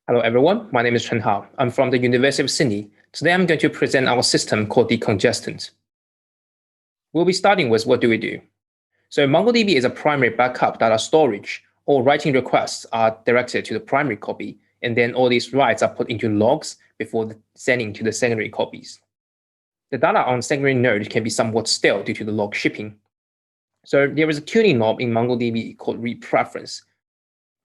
Hello everyone, my name is Chen Hao. I'm from the University of Sydney. Today I'm going to present our system called decongestant. We'll be starting with what do we do. So MongoDB is a primary backup data storage. All writing requests are directed to the primary copy, and then all these writes are put into logs before sending to the secondary copies. The data on secondary node can be somewhat stale due to the log shipping. So there is a tuning knob in MongoDB called read preference.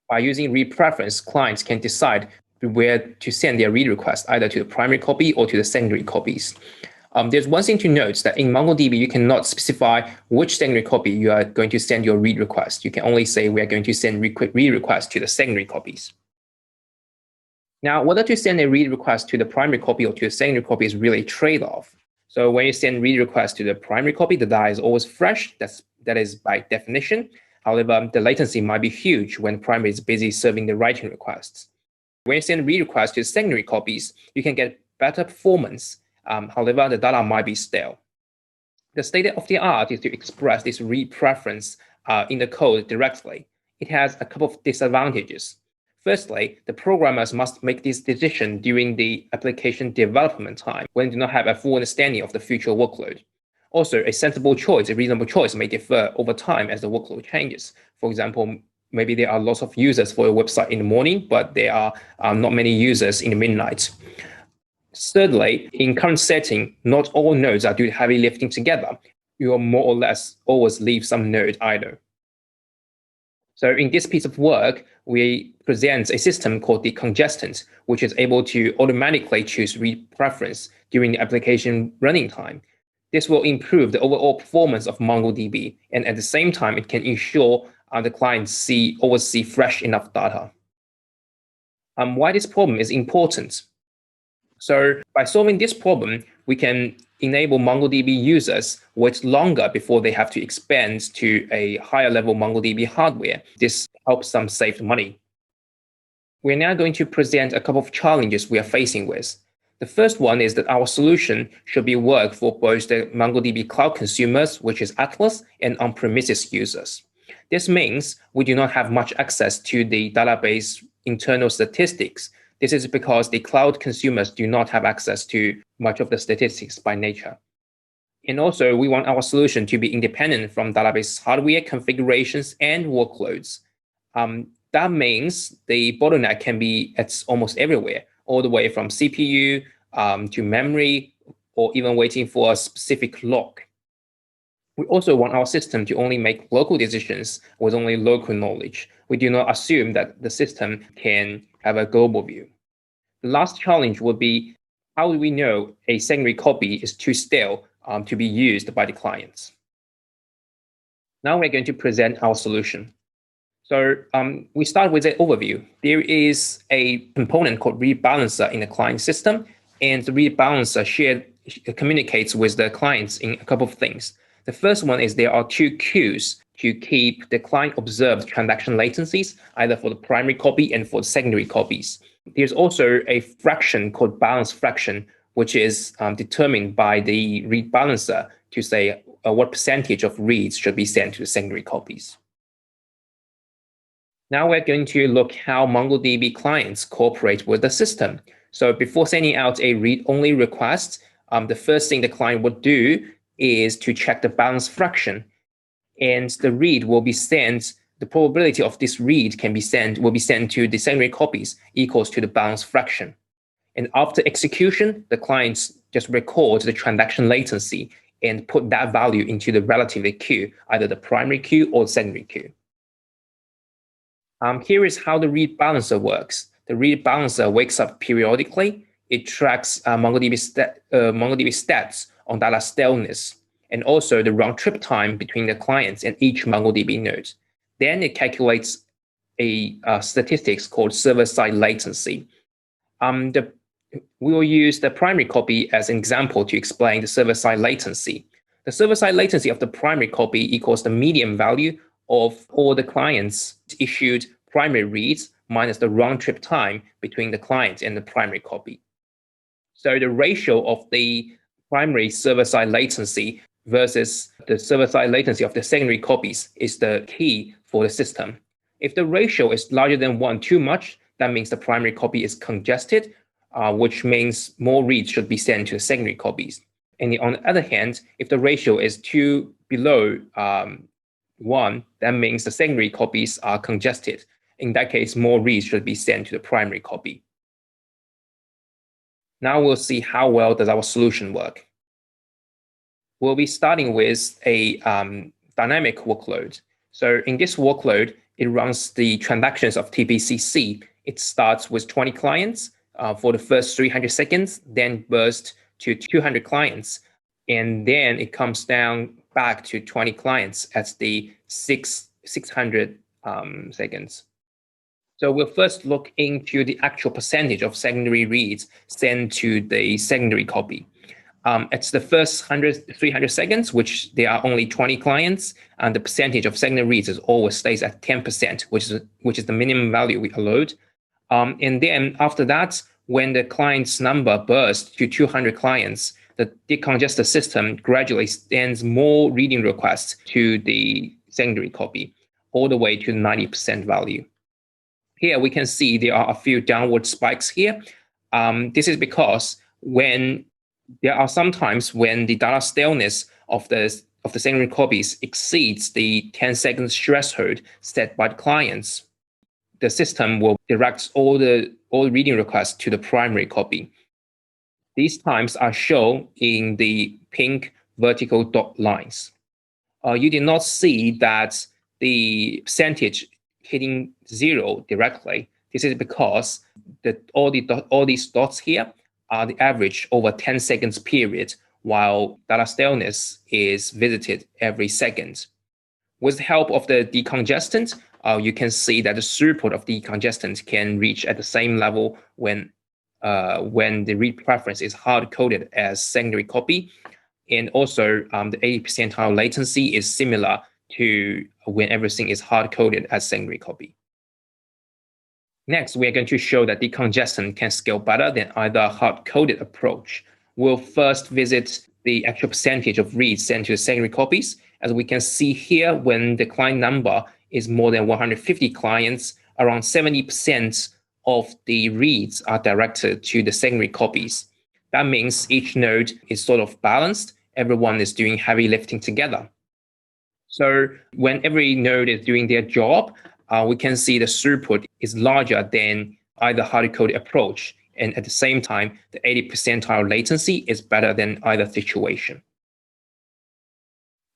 By using read preference, clients can decide where to send their read request, either to the primary copy or to the secondary copies. There's one thing to note that in MongoDB, you cannot specify which secondary copy you are going to send your read request. You can only say we are going to send read request to the secondary copies. Now, whether to send a read request to the primary copy or to the secondary copy is really a trade-off. So when you send read request to the primary copy, the data is always fresh. That is by definition. However, the latency might be huge when primary is busy serving the writing requests. When you send read requests to secondary copies, you can get better performance. However, the data might be stale. The state of the art is to express this read preference in the code directly. It has a couple of disadvantages. Firstly, the programmers must make this decision during the application development time when they do not have a full understanding of the future workload. Also, a sensible choice, a reasonable choice may differ over time as the workload changes. For example, maybe there are lots of users for a website in the morning, but there are not many users in the midnight. Thirdly, in current setting, not all nodes are doing heavy lifting together. You will more or less always leave some node idle. So in this piece of work, we present a system called decongestant, which is able to automatically choose read preference during the application running time. This will improve the overall performance of MongoDB, and at the same time, it can ensure the clients always see fresh enough data. Why this problem is important? So by solving this problem, we can enable MongoDB users wait longer before they have to expand to a higher level MongoDB hardware. This helps them save money. We're now going to present a couple of challenges we are facing with. The first one is that our solution should be work for both the MongoDB cloud consumers, which is Atlas, and on-premises users. This means we do not have much access to the database internal statistics. This is because the cloud consumers do not have access to much of the statistics by nature. And also, we want our solution to be independent from database hardware configurations and workloads. That means the bottleneck can be at almost everywhere, all the way from CPU to memory, or even waiting for a specific lock. We also want our system to only make local decisions with only local knowledge. We do not assume that the system can have a global view. The last challenge would be, how do we know a secondary copy is too stale to be used by the clients? Now we're going to present our solution. So we start with an overview. There is a component called read balancer in the client system, and the read balancer communicates with the clients in a couple of things. The first one is there are two queues to keep the client observed transaction latencies, either for the primary copy and for the secondary copies. There's also a fraction called balance fraction, which is determined by the read balancer to say what percentage of reads should be sent to the secondary copies. Now we're going to look how MongoDB clients cooperate with the system. So before sending out a read-only request, the first thing the client would do is to check the balance fraction. And the read will be sent, the probability of this read will be sent to the secondary copies equals to the balance fraction. And after execution, the clients just record the transaction latency and put that value into the relative queue, either the primary queue or the secondary queue. Here is how the read balancer works. The read balancer wakes up periodically. It tracks MongoDB stats on data staleness, and also the round trip time between the clients and each MongoDB node. Then it calculates a statistics called server-side latency. We will use the primary copy as an example to explain the server-side latency. The server-side latency of the primary copy equals the median value of all the clients issued primary reads minus the round trip time between the client and the primary copy. So the ratio of the primary server-side latency versus the server-side latency of the secondary copies is the key for the system. If the ratio is larger than 1 too much, that means the primary copy is congested, which means more reads should be sent to the secondary copies. And on the other hand, if the ratio is 2 below 1, that means the secondary copies are congested. In that case, more reads should be sent to the primary copy. Now we'll see how well does our solution work. We'll be starting with a dynamic workload. So in this workload, it runs the transactions of TPCC. It starts with 20 clients for the first 300 seconds, then bursts to 200 clients, and then it comes down back to 20 clients at the 600 seconds. So we'll first look into the actual percentage of secondary reads sent to the secondary copy. It's the first 300 seconds, which there are only 20 clients, and the percentage of secondary reads always stays at 10%, which is the minimum value we allowed. And then after that, when the client's number bursts to 200 clients, the decongested system gradually sends more reading requests to the secondary copy, all the way to the 90% value. Here we can see there are a few downward spikes here. This is because when there are some times when the data staleness of the secondary copies exceeds the 10 seconds threshold set by the clients, the system will direct all reading requests to the primary copy. These times are shown in the pink vertical dot lines. You did not see that the percentage hitting 0 directly. This is because all these dots here are the average over 10 seconds period, while data staleness is visited every second. With the help of the decongestant, you can see that the throughput of decongestant can reach at the same level when the read preference is hard-coded as secondary copy. And also, the 80 percentile latency is similar to when everything is hard-coded as secondary copy. Next, we are going to show that decongestant can scale better than either hard-coded approach. We'll first visit the actual percentage of reads sent to the secondary copies. As we can see here, when the client number is more than 150 clients, around 70% of the reads are directed to the secondary copies. That means each node is sort of balanced. Everyone is doing heavy lifting together. So when every node is doing their job, we can see the throughput is larger than either hard-coded approach. And at the same time, the 80 percentile latency is better than either situation.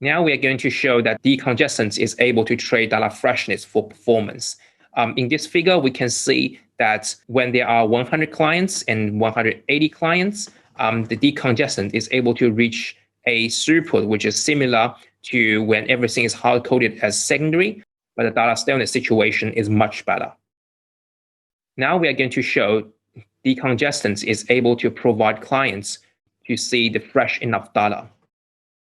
Now we are going to show that decongestant is able to trade data freshness for performance. In this figure, we can see that when there are 100 clients and 180 clients, the decongestant is able to reach a throughput which is similar to when everything is hard-coded as secondary, but the data staleness situation is much better. Now we are going to show decongestant is able to provide clients to see the fresh enough data.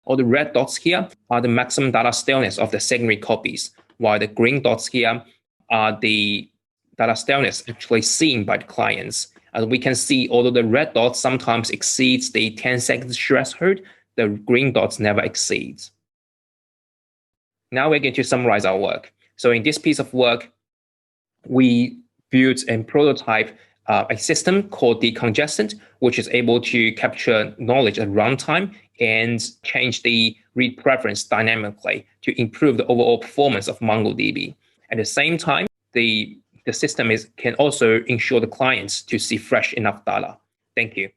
All the red dots here are the maximum data staleness of the secondary copies, while the green dots here are the data staleness actually seen by the clients. As we can see, although the red dots sometimes exceeds the 10 seconds threshold, the green dots never exceeds. Now we're going to summarize our work. So in this piece of work, we built and prototype a system called decongestant, which is able to capture knowledge at runtime and change the read preference dynamically to improve the overall performance of MongoDB. At the same time, the system can also ensure the clients to see fresh enough data. Thank you.